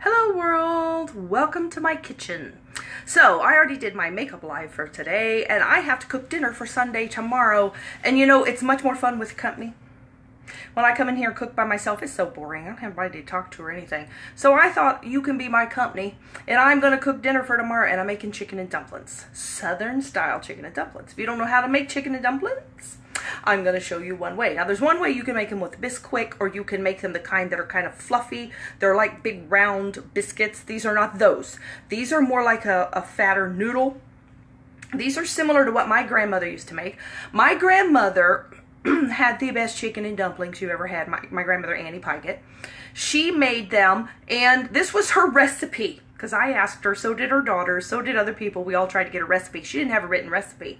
Hello world, welcome to my kitchen. So I already did my makeup live for today and I have to cook dinner for Sunday tomorrow, and you know it's much more fun with company. When I come in here and cook by myself, it's so boring. I don't have anybody to talk to or anything. So I thought you can be my company, and I'm going to cook dinner for tomorrow, and I'm making chicken and dumplings. Southern style chicken and dumplings. If you don't know how to make chicken and dumplings, I'm going to show you one way. Now there's one way you can make them with Bisquick, or you can make them the kind that are kind of fluffy. They're like big round biscuits. These are not those. These are more like a fatter noodle. These are similar to what my grandmother used to make. My grandmother had the best chicken and dumplings you ever had. My grandmother, Annie Pikett. She made them, and this was her recipe. Because I asked her, so did her daughters, so did other people. We all tried to get a recipe. She didn't have a written recipe.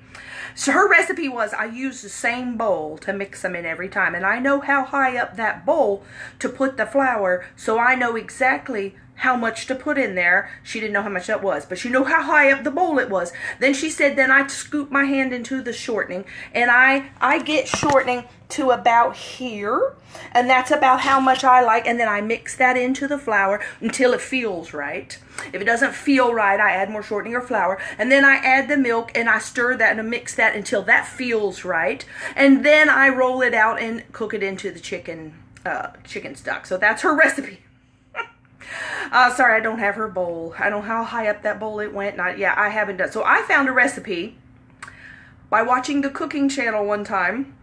So her recipe was, I use the same bowl to mix them in every time. And I know how high up that bowl to put the flour, so I know exactly how much to put in there. She didn't know how much that was, but she knew how high up the bowl it was. Then she said, then I scoop my hand into the shortening, and I get shortening to about here, and that's about how much I like, and then I mix that into the flour until it feels right. If it doesn't feel right, I add more shortening or flour, and then I add the milk, and I stir that and mix that until that feels right, and then I roll it out and cook it into the chicken stock. So that's her recipe. Sorry, I don't have her bowl. I don't know how high up that bowl it went. I haven't done. So I found a recipe by watching the cooking channel one time,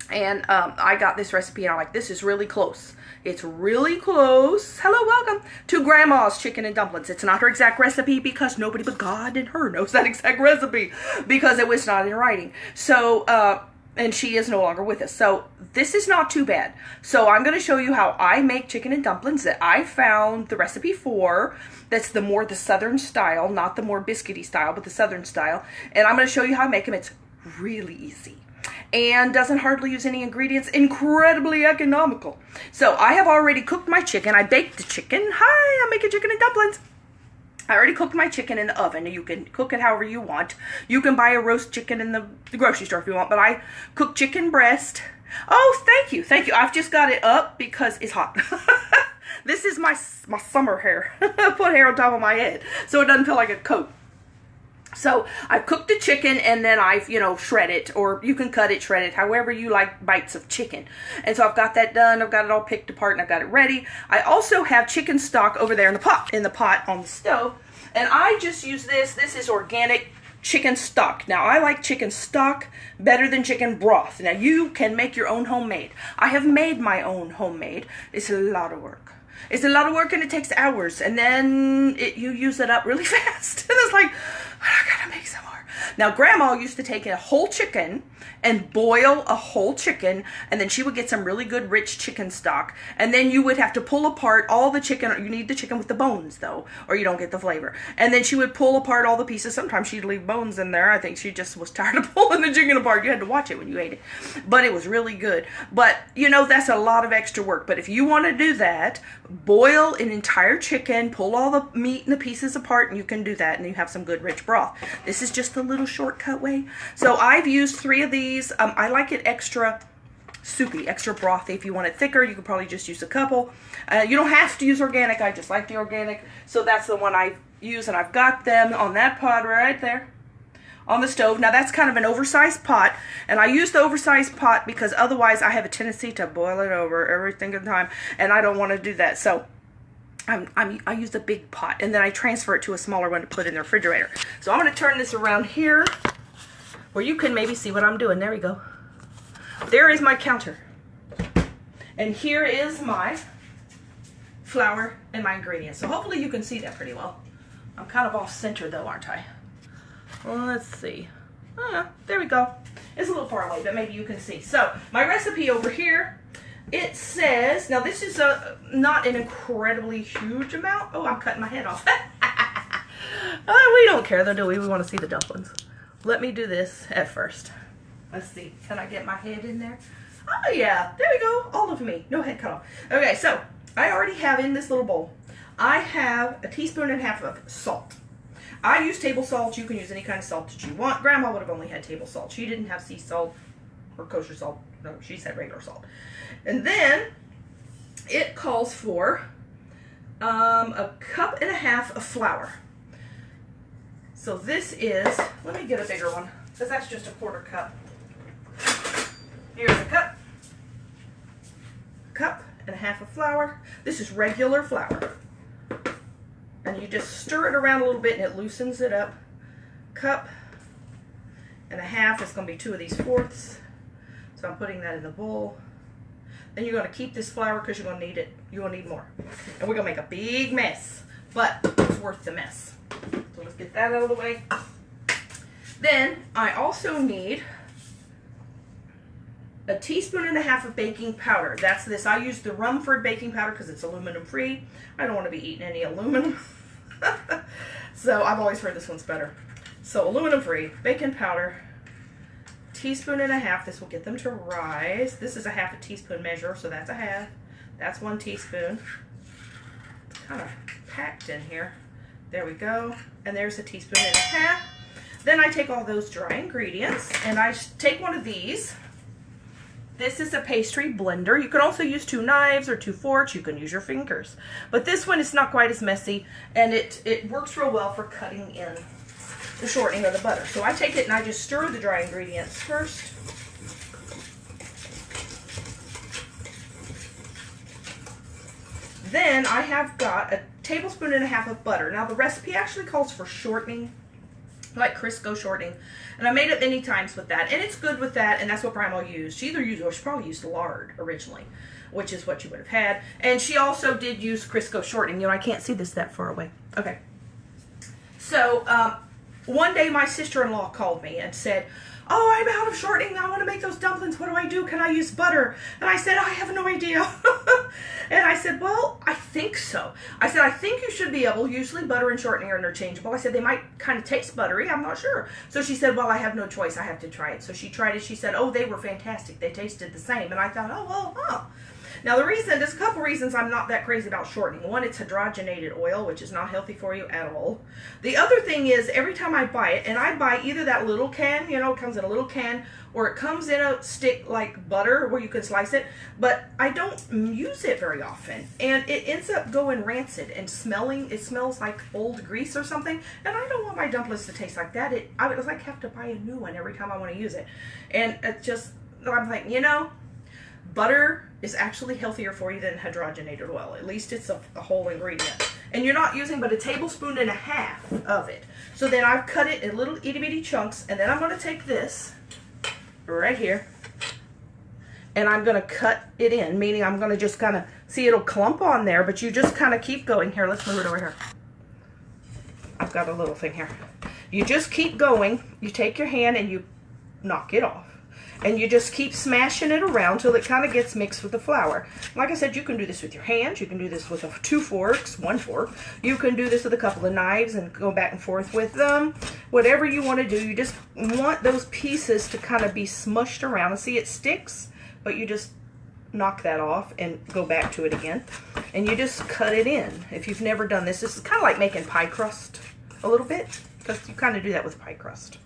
and I got this recipe, and I'm like, this is really close. It's really close. Hello, welcome to Grandma's chicken and dumplings. It's not her exact recipe because nobody but God and her knows that exact recipe because it was not in writing. So, and she is no longer with us. So this is not too bad. So I'm going to show you how I make chicken and dumplings that I found the recipe for. That's the southern style, not the more biscuity style, but the southern style. And I'm going to show you how I make them. It's really easy and doesn't hardly use any ingredients. Incredibly economical. So I have already cooked my chicken. I baked the chicken. Hi, I'm making chicken and dumplings. I already cooked my chicken in the oven. You can cook it however you want. You can buy a roast chicken in the grocery store if you want, but I cook chicken breast. Oh, thank you, thank you. I've just got it up because it's hot. This is my summer hair. I put hair on top of my head so it doesn't feel like a coat. So I've cooked the chicken, and then I've, shred it, or you can cut it, shred it, however you like bites of chicken. And so I've got that done. I've got it all picked apart, and I've got it ready. I also have chicken stock over there in the pot on the stove, and I just use this. This is organic chicken stock. Now, I like chicken stock better than chicken broth. Now, you can make your own homemade. I have made my own homemade. It's a lot of work. It's a lot of work, and it takes hours, and then you use it up really fast. And it's like, I gotta make some more. Now, Grandma used to take a whole chicken and boil a whole chicken, and then she would get some really good rich chicken stock, and then you would have to pull apart all the chicken. You need the chicken with the bones, though, or you don't get the flavor. And then she would pull apart all the pieces. Sometimes she'd leave bones in there. I think she just was tired of pulling the chicken apart. You had to watch it when you ate it. But it was really good. But, that's a lot of extra work. But if you want to do that, boil an entire chicken, pull all the meat and the pieces apart, and you can do that, and you have some good rich broth. This is just a little shortcut way. So I've used 3 of these. I like it extra soupy, extra brothy. If you want it thicker, you could probably just use a couple. You don't have to use organic. I just like the organic. So that's the one I use, and I've got them on that pot right there on the stove. Now that's kind of an oversized pot, and I use the oversized pot because otherwise I have a tendency to boil it over every single time, and I don't want to do that. So I use a big pot, and then I transfer it to a smaller one to put in the refrigerator. So I'm going to turn this around here where you can maybe see what I'm doing. There we go. There is my counter. And here is my flour and my ingredients. So hopefully you can see that pretty well. I'm kind of off center though, aren't I? Well, let's see. There we go. It's a little far away, but maybe you can see. So my recipe over here, it says, now this is not an incredibly huge amount. Oh, I'm cutting my head off. We don't care though, do we? We want to see the dumplings. Let me do this at first. Let's see. Can I get my head in there? Oh, yeah. There we go. All of me. No head cut off. Okay, so I already have in this little bowl, I have a teaspoon and a half of salt. I use table salt. You can use any kind of salt that you want. Grandma would have only had table salt. She didn't have sea salt or kosher salt. No, she said regular salt. And then it calls for a cup and a half of flour. So this is, let me get a bigger one, because that's just a quarter cup. Here's a cup and a half of flour. This is regular flour. And you just stir it around a little bit and it loosens it up. Cup and a half is going to be 2 of these fourths. So I'm putting that in the bowl. Then you're going to keep this flour because you're going to need it. You're going to need more. And we're going to make a big mess, but it's worth the mess. So let's get that out of the way. Then I also need a teaspoon and a half of baking powder. That's this. I use the Rumford baking powder because it's aluminum free. I don't want to be eating any aluminum. So I've always heard this one's better. So aluminum free, baking powder, teaspoon and a half. This will get them to rise. This is a half a teaspoon measure, so that's a half. That's 1 teaspoon. It's kind of packed in here. There we go. And there's a teaspoon and a half. Then I take all those dry ingredients and I take one of these. This is a pastry blender. You can also use 2 knives or 2 forks. You can use your fingers. But this one is not quite as messy, and it works real well for cutting in the shortening of the butter. So I take it and I just stir the dry ingredients first. Then I have got a tablespoon and a half of butter. Now the recipe actually calls for shortening, like Crisco shortening. And I made it many times with that. And it's good with that, and that's what Grandma used. She probably used lard originally, which is what you would have had. And she also did use Crisco shortening. You know, I can't see this that far away. Okay. So, one day my sister-in-law called me and said, "Oh, I'm out of shortening. I want to make those dumplings. What do I do? Can I use butter?" And I said, "I have no idea." And I said, "Well, I think so." I said, "I think you should be able, usually butter and shortening are interchangeable." I said, "They might kind of taste buttery. I'm not sure." So she said, "Well, I have no choice. I have to try it." So she tried it. She said, "Oh, they were fantastic. They tasted the same." And I thought, oh, well, huh. Now there's a couple reasons I'm not that crazy about shortening. One, it's hydrogenated oil, which is not healthy for you at all. The other thing is, every time I buy it, and I buy either that little can, you know, it comes in a little can, or it comes in a stick like butter where you can slice it, but I don't use it very often. And it ends up going rancid and smelling, it smells like old grease or something, and I don't want my dumplings to taste like that. I would like have to buy a new one every time I want to use it. And it just, I'm like, you know, butter is actually healthier for you than hydrogenated oil. At least it's a whole ingredient. And you're not using but a tablespoon and a half of it. So then I've cut it in little itty bitty chunks, and then I'm going to take this right here and I'm going to cut it in, meaning I'm going to just kind of, see, it'll clump on there, but you just kind of keep going. Here, let's move it over here. I've got a little thing here. You just keep going. You take your hand and you knock it off. And you just keep smashing it around till it kind of gets mixed with the flour. Like I said, you can do this with your hands. You can do this with 2 forks, 1 fork. You can do this with a couple of knives and go back and forth with them. Whatever you want to do, you just want those pieces to kind of be smushed around. And see, it sticks, but you just knock that off and go back to it again. And you just cut it in. If you've never done this, this is kind of like making pie crust a little bit, because you kind of do that with pie crust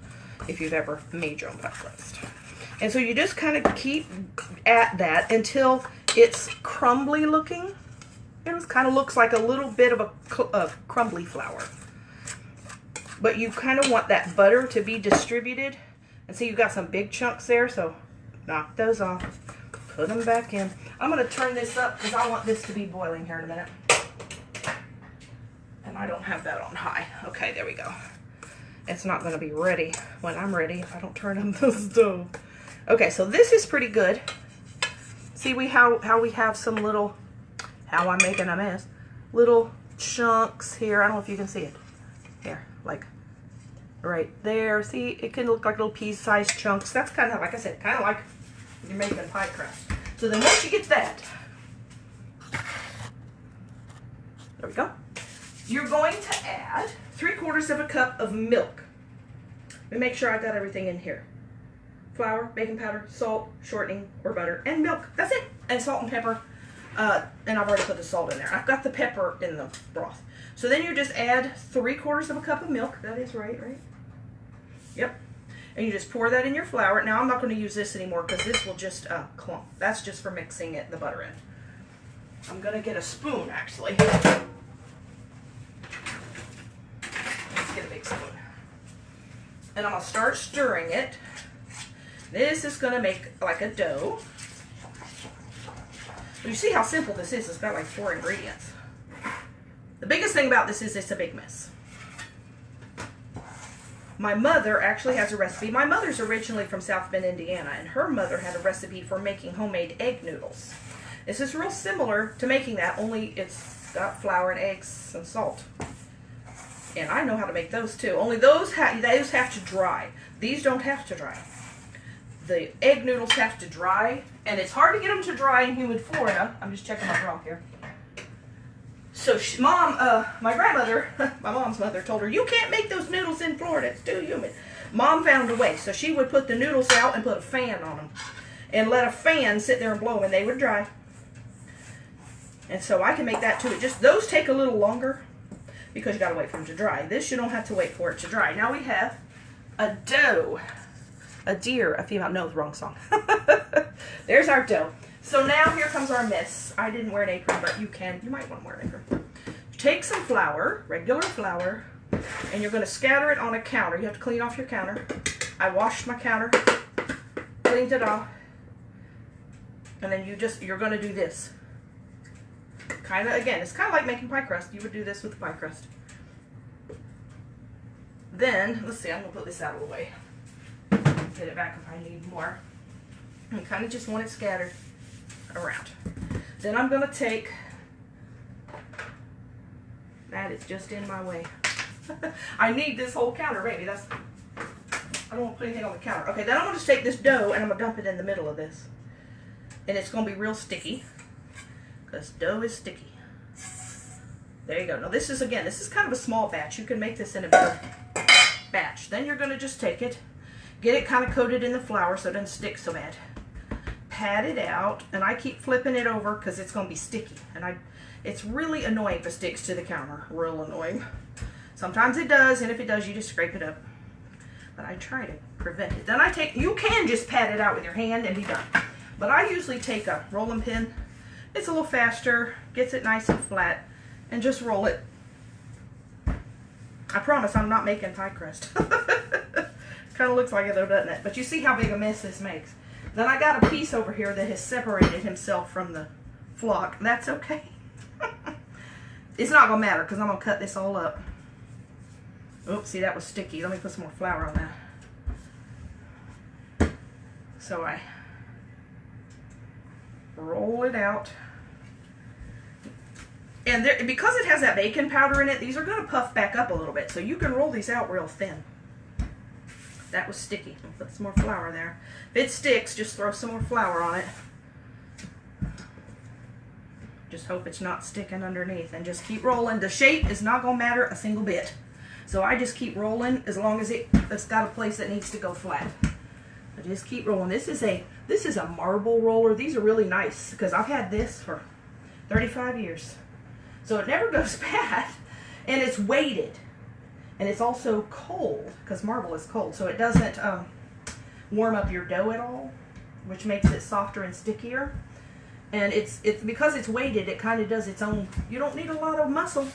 if you've ever made your own pie crust. And so you just kind of keep at that until it's crumbly looking. It kind of looks like a little bit of a crumbly flour. But you kind of want that butter to be distributed. And see, you've got some big chunks there, so knock those off. Put them back in. I'm going to turn this up because I want this to be boiling here in a minute. And I don't have that on high. Okay, there we go. It's not going to be ready when I'm ready if I don't turn on the stove. Okay, so this is pretty good. See how we have some little, how I'm making a mess, little chunks here. I don't know if you can see it. Here, like right there. See, it can look like little pea-sized chunks. That's kind of, like I said, kind of like you're making pie crust. So then once you get that, there we go. You're going to add 3/4 of a cup of milk. Let me make sure I got everything in here. Flour, baking powder, salt, shortening, or butter, and milk. That's it. And salt and pepper. And I've already put the salt in there. I've got the pepper in the broth. So then you just add 3/4 of a cup of milk. That is right? Yep. And you just pour that in your flour. Now I'm not going to use this anymore because this will just clump. That's just for mixing the butter in. I'm going to get a spoon, actually. And I'm going to start stirring it. This is going to make like a dough. You see how simple this is? It's got like 4 ingredients. The biggest thing about this is it's a big mess. My mother actually has a recipe. My mother's originally from South Bend, Indiana, and her mother had a recipe for making homemade egg noodles. This is real similar to making that, only it's got flour and eggs and salt. And I know how to make those too. Only those have to dry. These don't have to dry. The egg noodles have to dry, and it's hard to get them to dry in humid Florida. I'm just checking my broth here. So my grandmother, my mom's mother, told her, you can't make those noodles in Florida, it's too humid. Mom found a way, so she would put the noodles out and put a fan on them. And let a fan sit there and blow them, and they would dry. And so I can make that too. Those take a little longer, because you gotta wait for them to dry. This, you don't have to wait for it to dry. Now we have a dough. A deer, a female, no, wrong song. There's our dough. So now here comes our mess. I didn't wear an apron, but you might want to wear an apron. Take some flour, regular flour, and you're going to scatter it on a counter. You have to clean off your counter. I washed my counter, cleaned it off, and then you're going to do this. Again, it's kind of like making pie crust. You would do this with the pie crust. Then, let's see, I'm going to put this out of the way. Get it back if I need more. And kind of just want it scattered around. Then I'm going to take, that is just in my way. I need this whole counter, baby. I don't want to put anything on the counter. Okay, then I'm going to take this dough and I'm going to dump it in the middle of this. And it's going to be real sticky, because dough is sticky. There you go. Now this is kind of a small batch. You can make this in a bigger batch. Then you're going to just take it, get it kind of coated in the flour so it doesn't stick so bad. Pat it out, and I keep flipping it over because it's going to be sticky. And it's really annoying if it sticks to the counter. Real annoying. Sometimes it does, and if it does, you just scrape it up. But I try to prevent it. Then you can just pat it out with your hand and be done. But I usually take a rolling pin. It's a little faster, gets it nice and flat, and just roll it. I promise I'm not making pie crust. Kind of looks like it though, doesn't it? But you see how big a mess this makes. Then I got a piece over here that has separated himself from the flock. That's okay. It's not going to matter because I'm going to cut this all up. Oops, see, that was sticky. Let me put some more flour on that. So I roll it out. And because it has that baking powder in it, these are going to puff back up a little bit. So you can roll these out real thin. That was sticky. I'll put some more flour there. If it sticks, just throw some more flour on it. Just hope it's not sticking underneath, and just keep rolling. The shape is not going to matter a single bit. So I just keep rolling as long as it's got a place that needs to go flat. I just keep rolling. This is a marble roller. These are really nice because I've had this for 35 years. So it never goes bad, and it's weighted. And it's also cold, because marble is cold, so it doesn't warm up your dough at all, which makes it softer and stickier. And it's because it's weighted, it kind of does its own. You don't need a lot of muscle.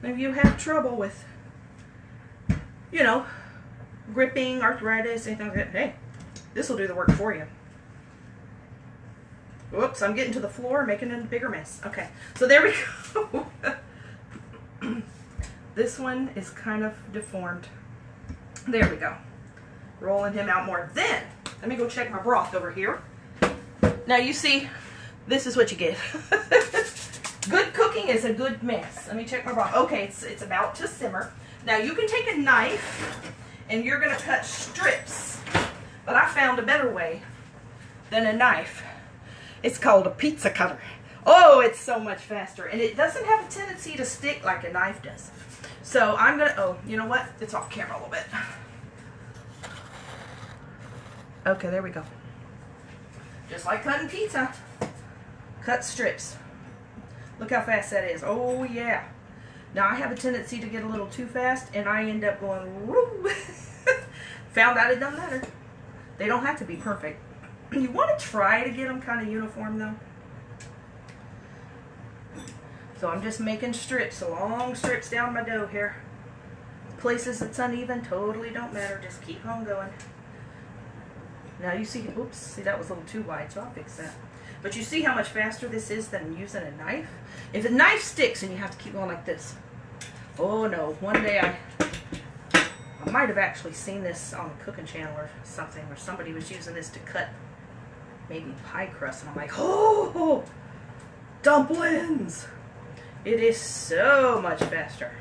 If you have trouble with, gripping, arthritis, anything like that, hey, this will do the work for you. Whoops, I'm getting to the floor, making it a bigger mess. Okay, so there we go. This one is kind of deformed. There we go. Rolling him out more. Then, let me go check my broth over here. Now you see, this is what you get. Good cooking is a good mess. Let me check my broth. Okay, it's about to simmer. Now you can take a knife and you're going to cut strips. But I found a better way than a knife. It's called a pizza cutter. Oh, it's so much faster. And it doesn't have a tendency to stick like a knife does. So I'm going to, oh, you know what? It's off camera a little bit. Okay, there we go. Just like cutting pizza. Cut strips. Look how fast that is. Oh, yeah. Now, I have a tendency to get a little too fast, and I end up going, woo. Found out it doesn't matter. They don't have to be perfect. You want to try to get them kind of uniform, though. So I'm just making strips, long strips down my dough here. places it's uneven, totally don't matter. Just keep on going. Now you see, oops, see that was a little too wide, so I'll fix that. But you see how much faster this is than using a knife? If a knife sticks and you have to keep going like this. Oh no, one day I might have actually seen this on a cooking channel or something where somebody was using this to cut maybe pie crust, and I'm like, oh, dumplings! It is so much faster.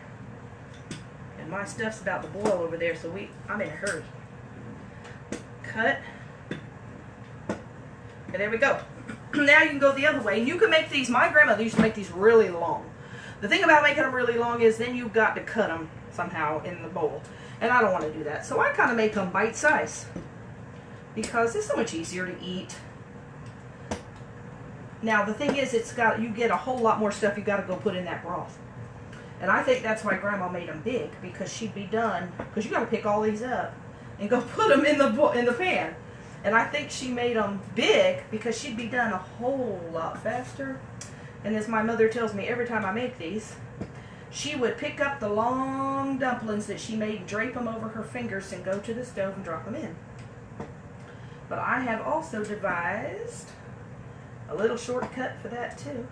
And my stuff's about to boil over there, so I'm in a hurry. Cut. And there we go. Now you can go the other way, and you can make these. My grandmother used to make these really long. The thing about making them really long is then you've got to cut them somehow in the bowl. And I don't want to do that. So I kind of make them bite size because it's so much easier to eat. Now the thing is, you get a whole lot more stuff you got to go put in that broth. And I think that's why Grandma made them big, because she'd be done, because you got to pick all these up and go put them in the pan. And I think she made them big because she'd be done a whole lot faster. And as my mother tells me every time I make these, she would pick up the long dumplings that she made, drape them over her fingers, and go to the stove and drop them in. But I have also devised a little shortcut for that too.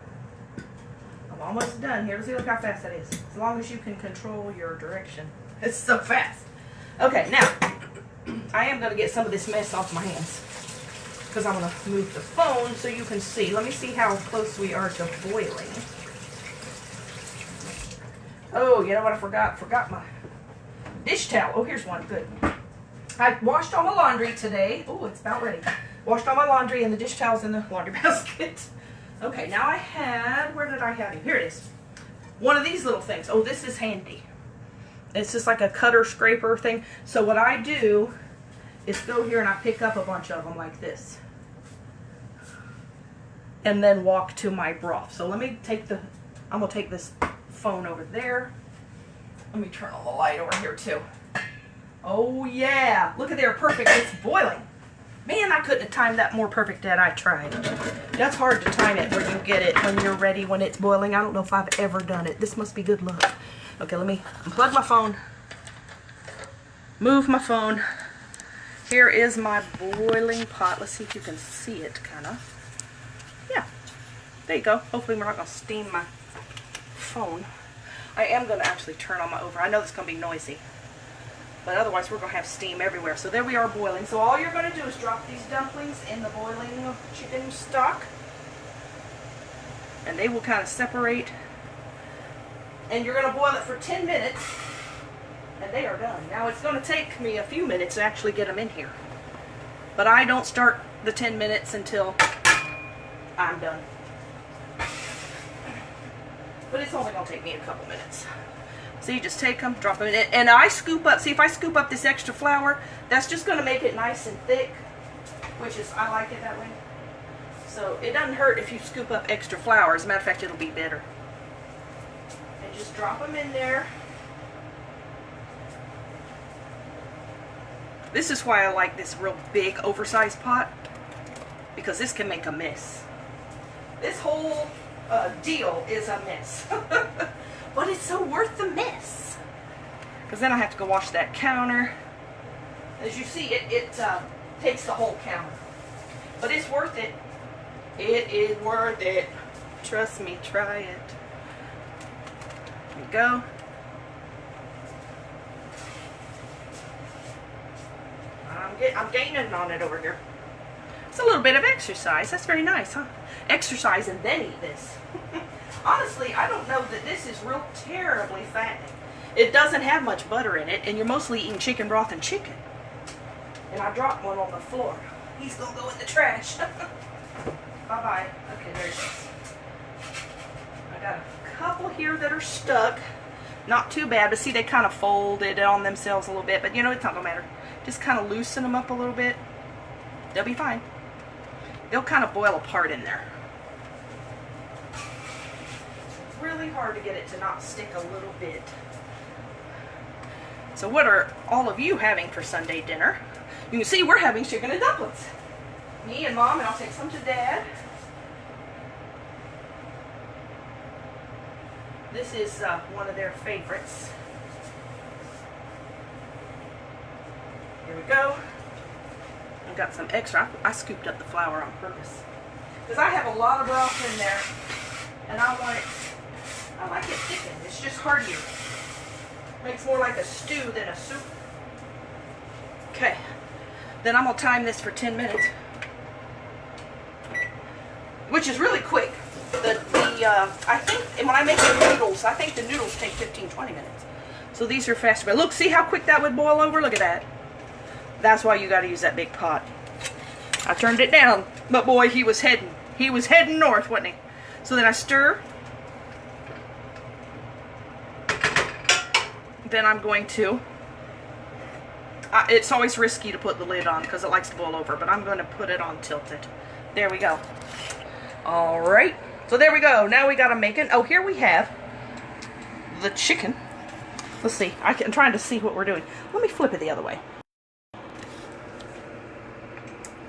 I'm almost done here. Let's see, look how fast that is. As long as you can control your direction. It's so fast. Okay, now, I am going to get some of this mess off my hands, because I'm going to move the phone so you can see. Let me see how close we are to boiling. Oh, you know what I forgot? Forgot my dish towel. Oh, here's one. Good. I washed all my laundry today. Oh, it's about ready. Washed all my laundry, and the dish towel's in the laundry basket. Okay, now I had, where did I have it? Here it is. One of these little things. Oh, this is handy. It's just like a cutter scraper thing. So what I do is go here and I pick up a bunch of them like this. And then walk to my broth. So let me take I'm going to take this phone over there. Let me turn on the light over here too. Oh yeah, look at there, perfect. It's boiling. Man, I couldn't have timed that more perfect had I tried. That's hard to time it where you get it when you're ready when it's boiling. I don't know if I've ever done it. This must be good luck. Okay, let me unplug my phone. Move my phone. Here is my boiling pot. Let's see if you can see it, kind of. Yeah, there you go. Hopefully we're not going to steam my phone. I am going to actually turn on my over. I know this is going to be noisy, but otherwise we're going to have steam everywhere. So there we are boiling. So all you're going to do is drop these dumplings in the boiling chicken stock, and they will kind of separate. And you're going to boil it for 10 minutes, and they are done. Now it's going to take me a few minutes to actually get them in here, but I don't start the 10 minutes until I'm done. But it's only going to take me a couple minutes. So you just take them, drop them in it, and I scoop up, see if I scoop up this extra flour, that's just going to make it nice and thick, which is, I like it that way. So it doesn't hurt if you scoop up extra flour. As a matter of fact, it'll be better. And just drop them in there. This is why I like this real big, oversized pot, because this can make a mess. This whole deal is a mess. But it's so worth the mess. Because then I have to go wash that counter. As you see, it takes the whole counter. But it's worth it. It is worth it. Trust me, try it. There you go. I'm gaining on it over here. It's a little bit of exercise. That's very nice, huh? Exercise and then eat this. Honestly, I don't know that this is real terribly fattening. It doesn't have much butter in it, and you're mostly eating chicken broth and chicken. And I dropped one on the floor. He's going to go in the trash. Bye-bye. Okay, there it is. I got a couple here that are stuck. Not too bad, but see, they kind of folded on themselves a little bit. But, you know, it's not going to matter. Just kind of loosen them up a little bit. They'll be fine. They'll kind of boil apart in there. It's really hard to get it to not stick a little bit. So what are all of you having for Sunday dinner? You can see we're having chicken and dumplings. Me and Mom, and I'll take some to Dad. This is one of their favorites. Here we go. I've got some extra. I scooped up the flour on purpose because I have a lot of broth in there, and I like it thickened. It's just heartier. Makes more like a stew than a soup. Okay, then I'm gonna time this for 10 minutes, which is really quick. I think, and when I make the noodles, I think the noodles take 15-20 minutes. So these are faster. But look, see how quick that would boil over? Look at that. That's why you got to use that big pot. I turned it down, but boy, he was heading north, wasn't he? So then I stir. Then I'm going to, it's always risky to put the lid on because it likes to boil over, but I'm going to put it on tilted. There we go. All right. So there we go. Now we got to make it. Oh, here we have the chicken. Let's see. I'm trying to see what we're doing. Let me flip it the other way.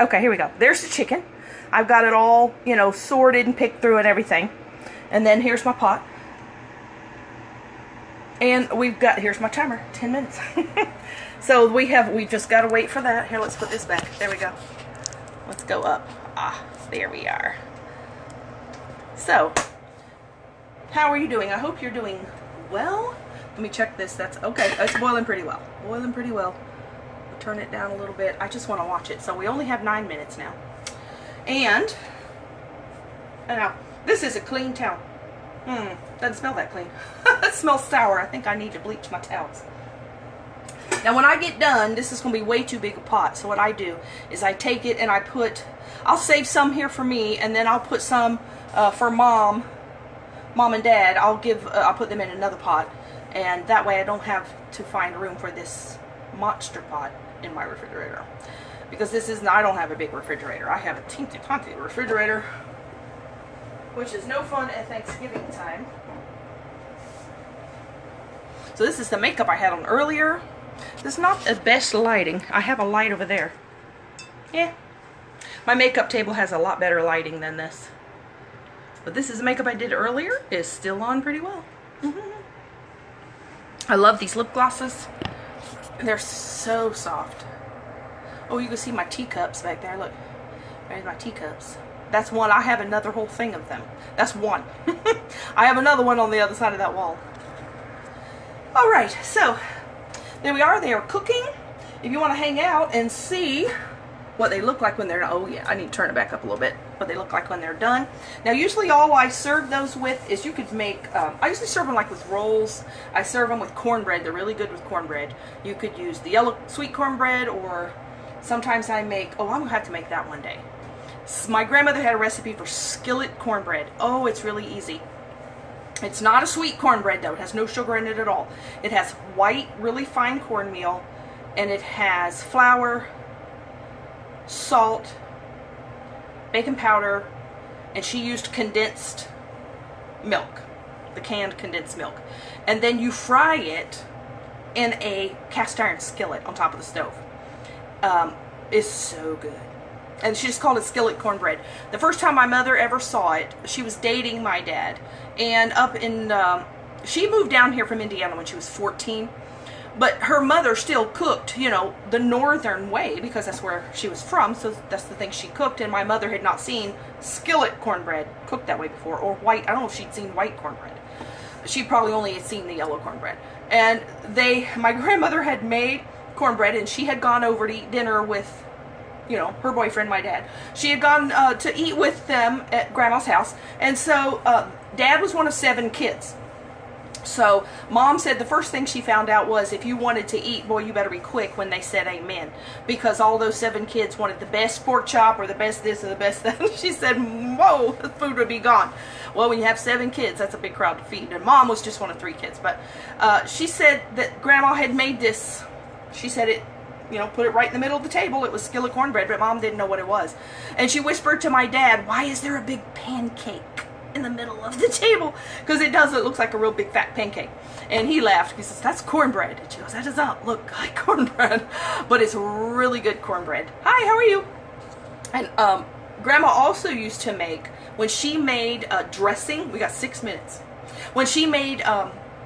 Okay, here we go. There's the chicken. I've got it all, you know, sorted and picked through and everything. And then here's my pot. And here's my timer, 10 minutes. So we just got to wait for that. Here, let's put this back. There we go. Let's go up. Ah, there we are. So, how are you doing? I hope you're doing well. Let me check this. That's okay. It's boiling pretty well. Boiling pretty well. I'll turn it down a little bit. I just want to watch it. So we only have 9 minutes now. And now, this is a clean towel. Doesn't smell that clean. It smells sour. I think I need to bleach my towels. Now when I get done, this is going to be way too big a pot. So what I do is I take it and I'll save some here for me, and then I'll put some for mom and dad. I'll put them in another pot, and that way I don't have to find room for this monster pot in my refrigerator. Because I don't have a big refrigerator. I have a teensy-tiny refrigerator, which is no fun at Thanksgiving time. So this is the makeup I had on earlier. This is not the best lighting. I have a light over there. Yeah. My makeup table has a lot better lighting than this. But this is the makeup I did earlier. It's still on pretty well. I love these lip glosses. They're so soft. Oh, you can see my teacups back there. Look. There's my teacups. That's one. I have another whole thing of them. That's one. I have another one on the other side of that wall. Alright, so there we are. They are cooking. If you want to hang out and see what they look like when they're, oh yeah, I need to turn it back up a little bit, what they look like when they're done. Now usually all I serve those with is, you could make, I usually serve them like with rolls. I serve them with cornbread. They're really good with cornbread. You could use the yellow sweet cornbread, or sometimes I make, oh, I'm going to have to make that one day. My grandmother had a recipe for skillet cornbread. Oh, it's really easy. It's not a sweet cornbread though. It has no sugar in it at all. It has white, really fine cornmeal, and it has flour, salt, baking powder, and she used condensed milk, the canned condensed milk. And then you fry it in a cast iron skillet on top of the stove. It's so good. And she just called it skillet cornbread. The first time my mother ever saw it, she was dating my dad. And she moved down here from Indiana when she was 14. But her mother still cooked, you know, the northern way, because that's where she was from. So that's the thing she cooked. And my mother had not seen skillet cornbread cooked that way before. Or white, I don't know if she'd seen white cornbread. She probably only had seen the yellow cornbread. And my grandmother had made cornbread, and she had gone over to eat dinner with, you know, her boyfriend, my dad. She had gone to eat with them at Grandma's house. And so Dad was one of 7 kids. So Mom said the first thing she found out was, if you wanted to eat, boy, you better be quick when they said amen. Because all those 7 kids wanted the best pork chop, or the best this or the best that. She said, whoa, the food would be gone. Well, when you have 7 kids, that's a big crowd to feed. And Mom was just one of 3 kids. But she said that Grandma had made this. She said it, you know, put it right in the middle of the table. It was skillet cornbread, but Mom didn't know what it was. And she whispered to my dad, why is there a big pancake in the middle of the table? Because it looks like a real big fat pancake. And he laughed. He says, that's cornbread. And she goes, that does not look like cornbread. But it's really good cornbread. Hi, how are you? And Grandma also used to make, when she made dressing, we got 6 minutes. When she made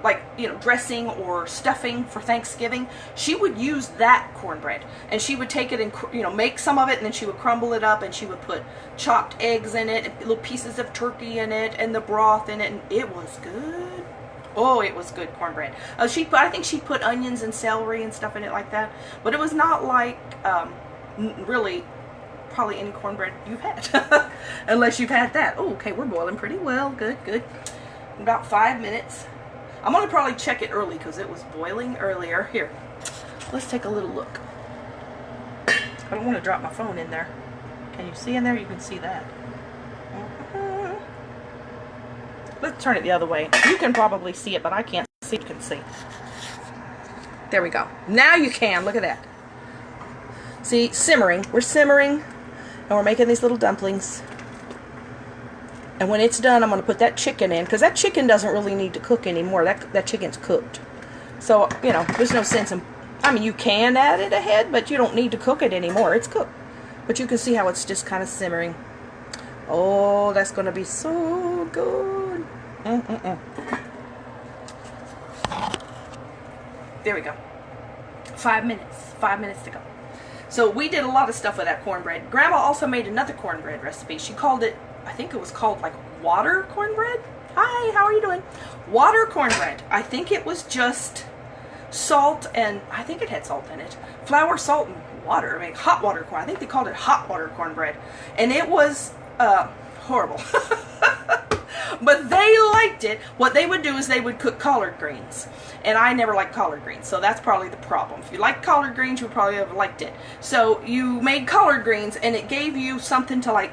like, you know, dressing or stuffing for Thanksgiving, she would use that cornbread. And she would take it and, you know, make some of it, and then she would crumble it up, and she would put chopped eggs in it, and little pieces of turkey in it, and the broth in it, and it was good. Oh, it was good cornbread. I think she put onions and celery and stuff in it like that. But it was not like, really, probably any cornbread you've had. Unless you've had that. Oh, okay, we're boiling pretty well. Good, good. About 5 minutes. I'm going to probably check it early because it was boiling earlier. Here, let's take a little look. I don't want to drop my phone in there. Can you see in there? You can see that. Let's turn it the other way. You can probably see it, but I can't see. You can see. There we go. Now you can. Look at that. See, simmering. We're simmering, and we're making these little dumplings. And when it's done, I'm going to put that chicken in, because that chicken doesn't really need to cook anymore. That chicken's cooked. So, you know, there's no sense in... I mean, you can add it ahead, but you don't need to cook it anymore. It's cooked. But you can see how it's just kind of simmering. Oh, that's going to be so good. There we go. 5 minutes. 5 minutes to go. So we did a lot of stuff with that cornbread. Grandma also made another cornbread recipe. She called it, I think it was called like water cornbread. Hi, how are you doing? Water cornbread. I think it was just salt, and I think it had salt in it. Flour, salt, and water. I mean, hot water corn. I think they called it hot water cornbread. And it was horrible. But they liked it. What they would do is they would cook collard greens. And I never liked collard greens, so that's probably the problem. If you like collard greens, you would probably have liked it. So you made collard greens, and it gave you something to, like,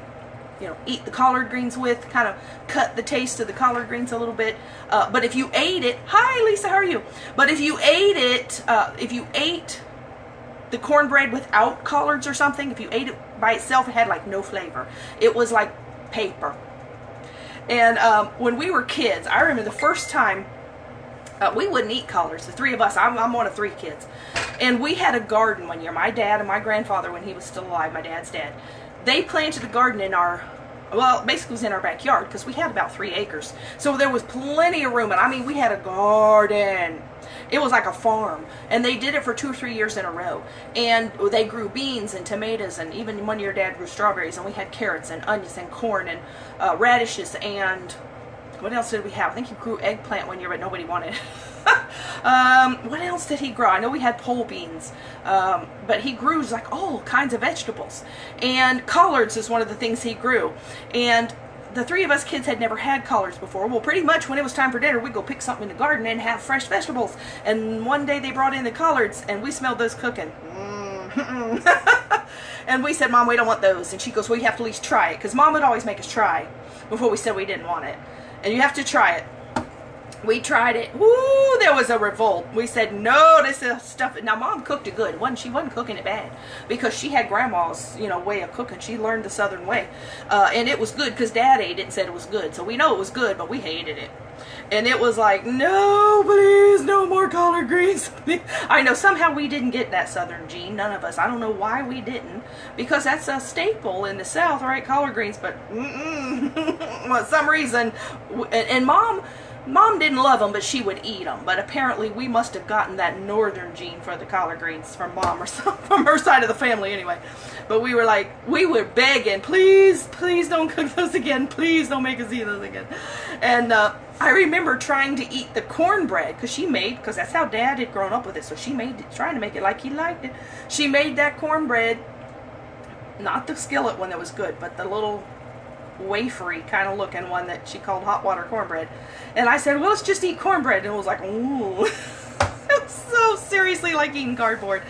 you know, eat the collard greens with, kind of cut the taste of the collard greens a little bit. But if you ate it, hi Lisa, how are you? But if you ate it, if you ate the cornbread without collards or something, if you ate it by itself, it had like no flavor. It was like paper. And when we were kids, I remember the first time we wouldn't eat collards. The three of us, I'm one of 3 kids. And we had a garden one year. My dad and my grandfather, when he was still alive, my dad's dad, they planted a garden in our, well, basically it was in our backyard, because we had about 3 acres. So there was plenty of room. And I mean, we had a garden. It was like a farm. And they did it for 2 or 3 years in a row. And they grew beans and tomatoes, and even one year Dad grew strawberries, and we had carrots and onions and corn and radishes, and what else did we have? I think he grew eggplant one year, but nobody wanted it. What else did he grow? I know we had pole beans, but he grew like all kinds of vegetables. And collards is one of the things he grew. And the 3 of us kids had never had collards before. Well, pretty much when it was time for dinner, we'd go pick something in the garden and have fresh vegetables. And one day they brought in the collards, and we smelled those cooking. And we said, Mom, we don't want those. And she goes, well, you have to at least try it. Because Mom would always make us try before we said we didn't want it. And you have to try it. We tried it. Woo, there was a revolt. We said, no, this is stuff. Now, Mom cooked it good. She wasn't cooking it bad, because she had Grandma's, you know, way of cooking. She learned the Southern way. And it was good, because Dad ate it and said it was good. So we know it was good, but we hated it. And it was like, no, please, no more collard greens. I know somehow we didn't get that Southern gene. None of us. I don't know why we didn't, because that's a staple in the South, right? Collard greens. But for some reason, and Mom didn't love them, but she would eat them. But apparently we must have gotten that northern gene for the collard greens from Mom, or something, from her side of the family anyway. But we were like, we were begging, please, please don't cook those again. Please don't make us eat those again. And I remember trying to eat the cornbread, because that's how Dad had grown up with it. So she made it, trying to make it like he liked it. She made that cornbread, not the skillet one that was good, but the little wafery kind of looking one that she called hot water cornbread. And I said, well, let's just eat cornbread. And it was like, ooh. It was so seriously like eating cardboard.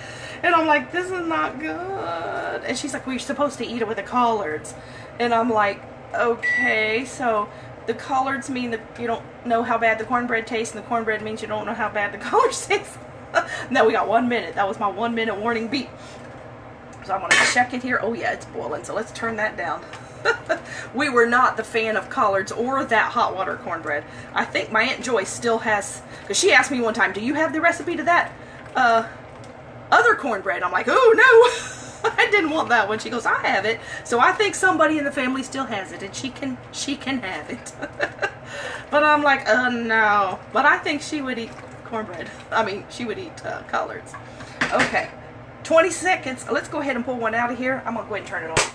And I'm like, this is not good. And she's like, well, you're supposed to eat it with the collards. And I'm like, okay, so the collards mean that you don't know how bad the cornbread tastes, and the cornbread means you don't know how bad the collards taste. Now we got 1 minute. That was my 1 minute warning beep. So I'm going to check it here. Oh yeah, it's boiling. So let's turn that down. We were not the fan of collards or that hot water cornbread. I think my Aunt Joyce still has, because she asked me one time, do you have the recipe to that other cornbread? I'm like, oh no, I didn't want that one. She goes, I have it. So I think somebody in the family still has it, and she can have it. But I'm like, oh no. But I think she would eat cornbread. I mean, she would eat collards. Okay, 20 seconds. Let's go ahead and pull one out of here. I'm going to go ahead and turn it on.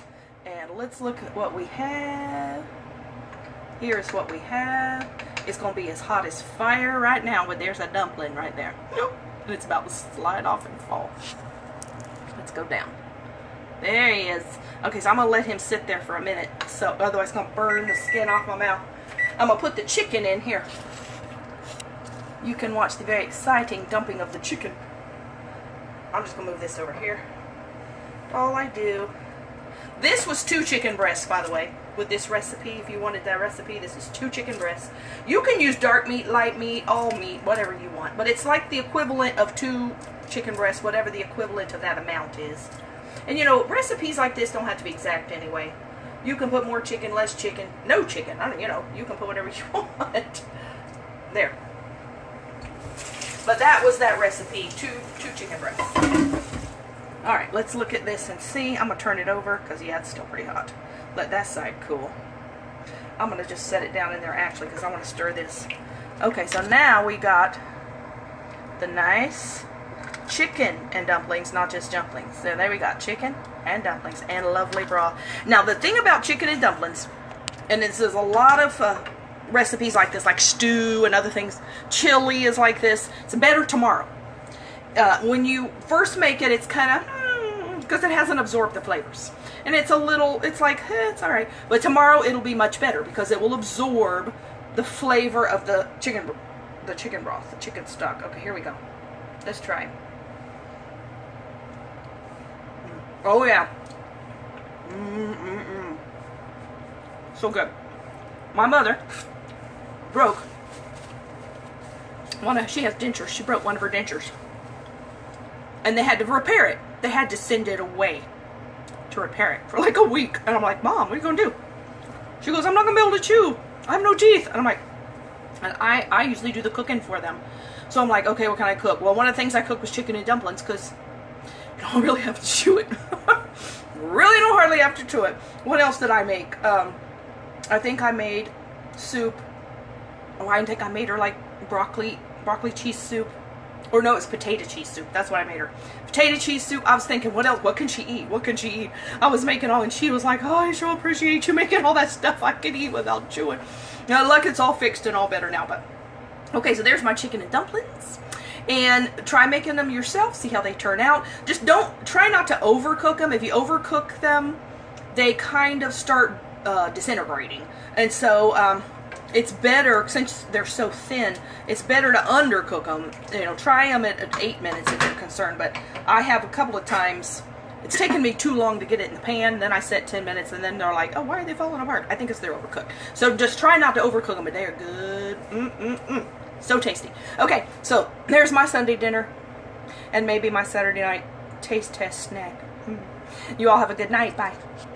And let's look at what we have. Here's what we have. It's going to be as hot as fire right now, but there's a dumpling right there. And it's about to slide off and fall. Let's go down. There he is. Okay, so I'm going to let him sit there for a minute. So otherwise it's going to burn the skin off my mouth. I'm going to put the chicken in here. You can watch the very exciting dumping of the chicken. I'm just going to move this over here. All I do. This was 2 chicken breasts, by the way, with this recipe. If you wanted that recipe, this is 2 chicken breasts. You can use dark meat, light meat, all meat, whatever you want. But it's like the equivalent of 2 chicken breasts, whatever the equivalent of that amount is. And you know, recipes like this don't have to be exact anyway. You can put more chicken, less chicken, no chicken. I don't, you know, you can put whatever you want. There. But that was that recipe, two chicken breasts. Alright, let's look at this and see. I'm going to turn it over because, yeah, it's still pretty hot. Let that side cool. I'm going to just set it down in there, actually, because I want to stir this. Okay, so now we got the nice chicken and dumplings, not just dumplings. So there we got chicken and dumplings and lovely broth. Now, the thing about chicken and dumplings, and this is a lot of recipes like this, like stew and other things. Chili is like this. It's better tomorrow. When you first make it, it's kind of, because it hasn't absorbed the flavors. And it's a little, it's like, it's alright. But tomorrow it'll be much better because it will absorb the flavor of the chicken broth, the chicken stock. Okay, here we go. Let's try. Oh yeah. So good. My mother broke she has dentures. She broke one of her dentures. And they had to repair it. They had to send it away to repair it for like a week. And I'm like, Mom, what are you going to do? She goes, I'm not going to be able to chew. I have no teeth. And I'm like, and I usually do the cooking for them. So I'm like, okay, what can I cook? Well, one of the things I cooked was chicken and dumplings because you don't really have to chew it. Really don't hardly have to chew it. What else did I make? I think I made soup. Oh, I think I made her like broccoli cheese soup. Or no, it's potato cheese soup. That's what I made her. Potato cheese soup. I was thinking, what else? What can she eat? What can she eat? I was making all, and she was like, oh, I sure appreciate you making all that stuff I can eat without chewing. Now, look, it's all fixed and all better now. But okay, so there's my chicken and dumplings. And try making them yourself. See how they turn out. Just try not to overcook them. If you overcook them, they kind of start disintegrating. And so, it's better, since they're so thin, it's better to undercook them. You know, try them at 8 minutes if you're concerned. But I have a couple of times, it's taken me too long to get it in the pan. Then I set 10 minutes, and then they're like, oh, why are they falling apart? I think it's they're overcooked. So just try not to overcook them, but they are good. So tasty. Okay, so there's my Sunday dinner, and maybe my Saturday night taste test snack. You all have a good night. Bye.